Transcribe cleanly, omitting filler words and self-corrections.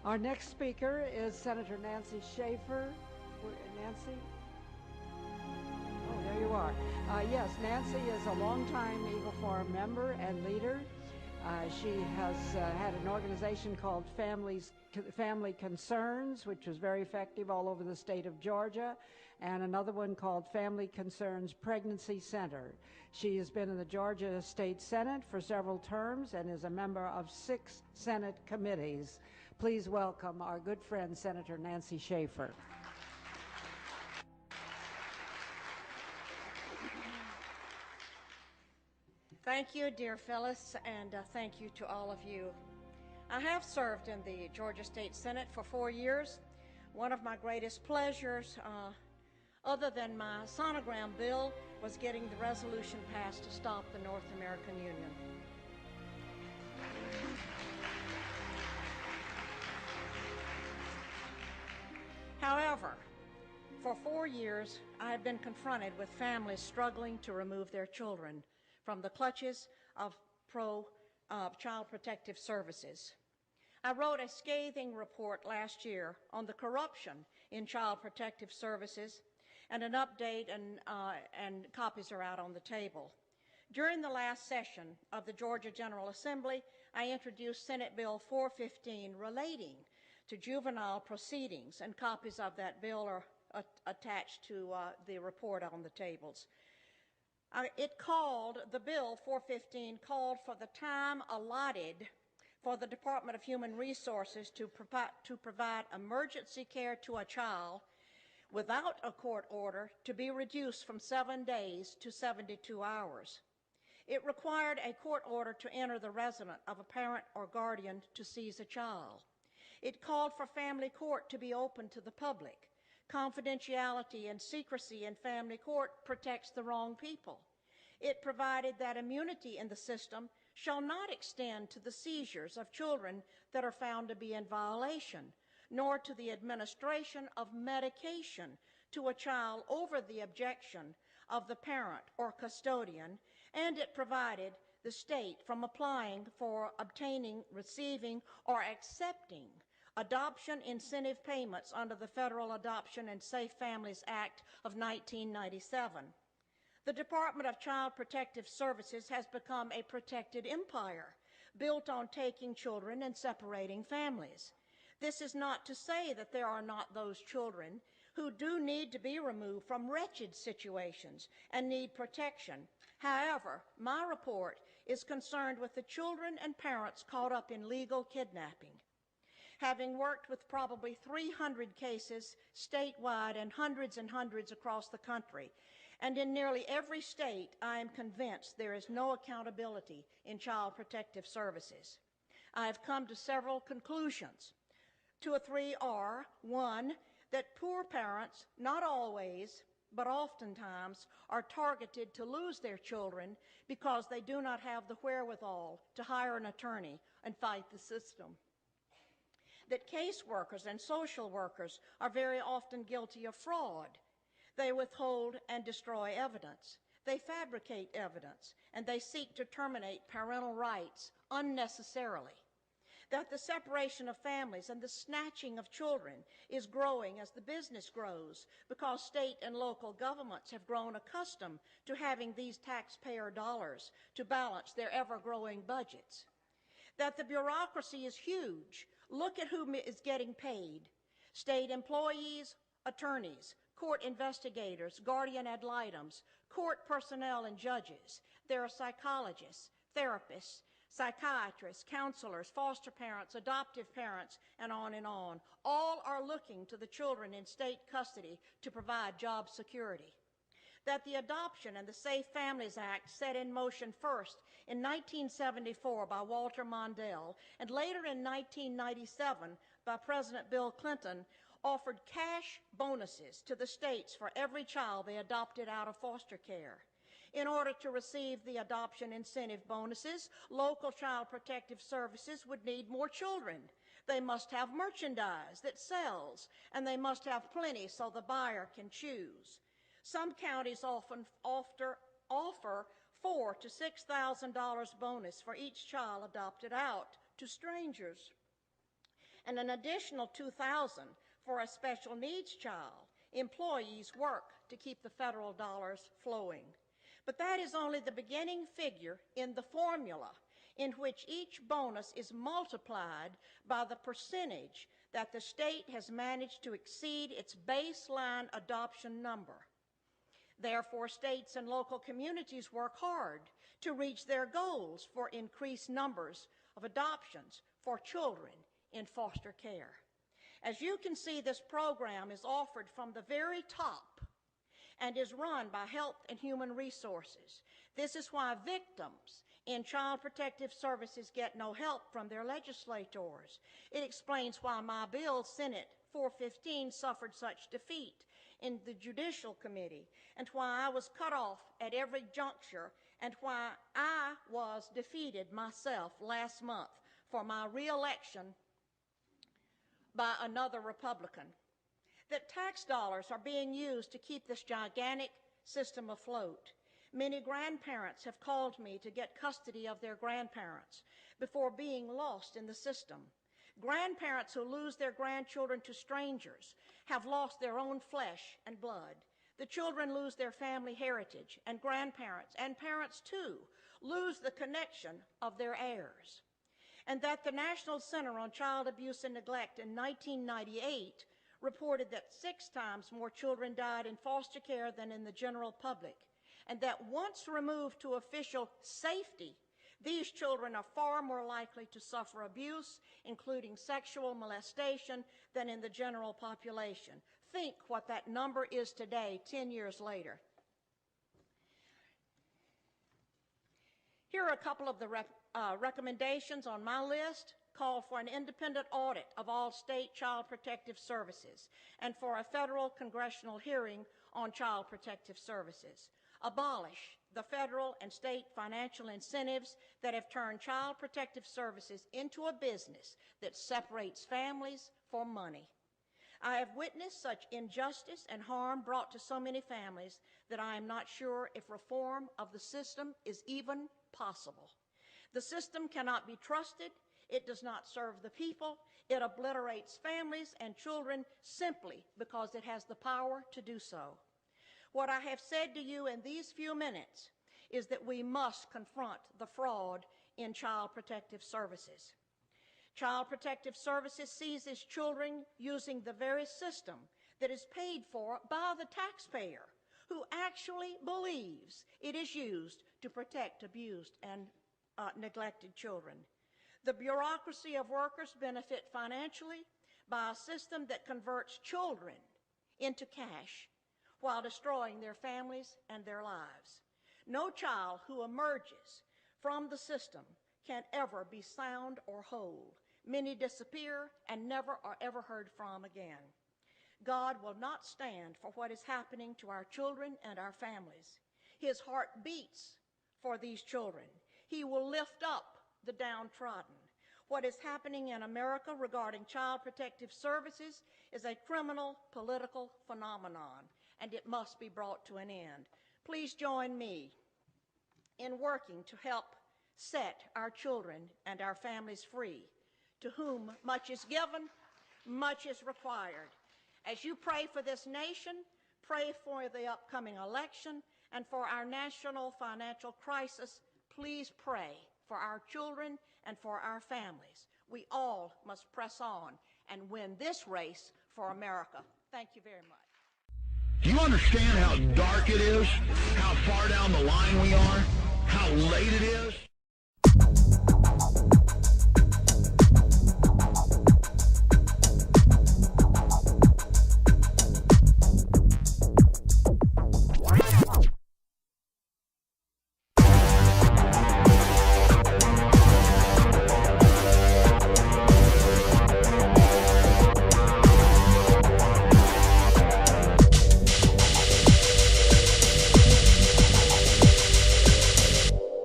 Our next speaker is Senator Nancy Schaefer. Nancy? Oh, there you are. Yes, Nancy is a longtime Eagle Forum member and leader. She has had an organization called Family Concerns, which was very effective all over the state of Georgia, and another one called Family Concerns Pregnancy Center. She has been in the Georgia State Senate for several terms and is a member of 6 Senate committees. Please welcome our good friend, Senator Nancy Schaefer. Thank you, dear Phyllis, and thank you to all of you. I have served in the Georgia State Senate for 4 years. One of my greatest pleasures, other than my sonogram bill, was getting the resolution passed to stop the North American Union. However, for 4 years, I have been confronted with families struggling to remove their children from the clutches of Child Protective Services. I wrote a scathing report last year on the corruption in Child Protective Services, and an update and copies are out on the table. During the last session of the Georgia General Assembly, I introduced Senate Bill 415 relating to juvenile proceedings, and copies of that bill are attached to the report on the tables. The Bill 415 called for the time allotted for the Department of Human Resources to provide emergency care to a child without a court order to be reduced from 7 days to 72 hours. It required a court order to enter the residence of a parent or guardian to seize a child. It called for family court to be open to the public. Confidentiality and secrecy in family court protects the wrong people. It provided that immunity in the system shall not extend to the seizures of children that are found to be in violation, nor to the administration of medication to a child over the objection of the parent or custodian, and it provided the state from applying for obtaining, receiving, or accepting adoption incentive payments under the Federal Adoption and Safe Families Act of 1997. The Department of Child Protective Services has become a protected empire built on taking children and separating families. This is not to say that there are not those children who do need to be removed from wretched situations and need protection. However, my report is concerned with the children and parents caught up in legal kidnapping. Having worked with probably 300 cases statewide and hundreds across the country, and in nearly every state, I am convinced there is no accountability in Child Protective Services. I have come to several conclusions. 2 or 3 are: 1, that poor parents, not always, but oftentimes, are targeted to lose their children because they do not have the wherewithal to hire an attorney and fight the system. That caseworkers and social workers are very often guilty of fraud. They withhold and destroy evidence. They fabricate evidence, and they seek to terminate parental rights unnecessarily. That the separation of families and the snatching of children is growing as the business grows because state and local governments have grown accustomed to having these taxpayer dollars to balance their ever-growing budgets. That the bureaucracy is huge. Look at who is getting paid: state employees, attorneys, court investigators, guardian ad litems, court personnel and judges. There are psychologists, therapists, psychiatrists, counselors, foster parents, adoptive parents, and on and on. All are looking to the children in state custody to provide job security. That the Adoption and the Safe Families Act, set in motion first in 1974 by Walter Mondale and later in 1997 by President Bill Clinton, offered cash bonuses to the states for every child they adopted out of foster care. In order to receive the adoption incentive bonuses, local child protective services would need more children. They must have merchandise that sells, and they must have plenty so the buyer can choose. Some counties often offer $4,000 to $6,000 bonus for each child adopted out to strangers. and an additional $2,000 for a special needs child. Employees work to keep the federal dollars flowing. But that is only the beginning figure in the formula in which each bonus is multiplied by the percentage that the state has managed to exceed its baseline adoption number. Therefore, states and local communities work hard to reach their goals for increased numbers of adoptions for children in foster care. As you can see, this program is offered from the very top and is run by Health and Human Resources. This is why victims in Child Protective Services get no help from their legislators. It explains why my bill, Senate 415, suffered such defeat in the Judicial Committee, and why I was cut off at every juncture, and why I was defeated myself last month for my re-election by another Republican. That tax dollars are being used to keep this gigantic system afloat. Many grandparents have called me to get custody of their grandparents before being lost in the system. Grandparents who lose their grandchildren to strangers have lost their own flesh and blood. The children lose their family heritage, and grandparents and parents too lose the connection of their heirs. And that the National Center on Child Abuse and Neglect in 1998 reported that 6 times more children died in foster care than in the general public, and that once removed to official safety, these children are far more likely to suffer abuse, including sexual molestation, than in the general population. Think what that number is today, 10 years later. Here are a couple of the recommendations on my list. Call for an independent audit of all state child protective services and for a federal congressional hearing on child protective services. Abolish the federal and state financial incentives that have turned child protective services into a business that separates families for money. I have witnessed such injustice and harm brought to so many families that I am not sure if reform of the system is even possible. The system cannot be trusted. It does not serve the people. It obliterates families and children simply because it has the power to do so. What I have said to you in these few minutes is that we must confront the fraud in child protective services. Child Protective Services seizes children using the very system that is paid for by the taxpayer, who actually believes it is used to protect abused and neglected children. The bureaucracy of workers benefit financially by a system that converts children into cash while destroying their families and their lives. No child who emerges from the system can ever be sound or whole. Many disappear and never are ever heard from again. God will not stand for what is happening to our children and our families. His heart beats for these children. He will lift up the downtrodden. What is happening in America regarding child protective services is a criminal political phenomenon, and it must be brought to an end. Please join me in working to help set our children and our families free. To whom much is given, much is required. As you pray for this nation, pray for the upcoming election, and for our national financial crisis, please pray for our children and for our families. We all must press on and win this race for America. Thank you very much. Do you understand how dark it is? How far down the line we are? How late it is?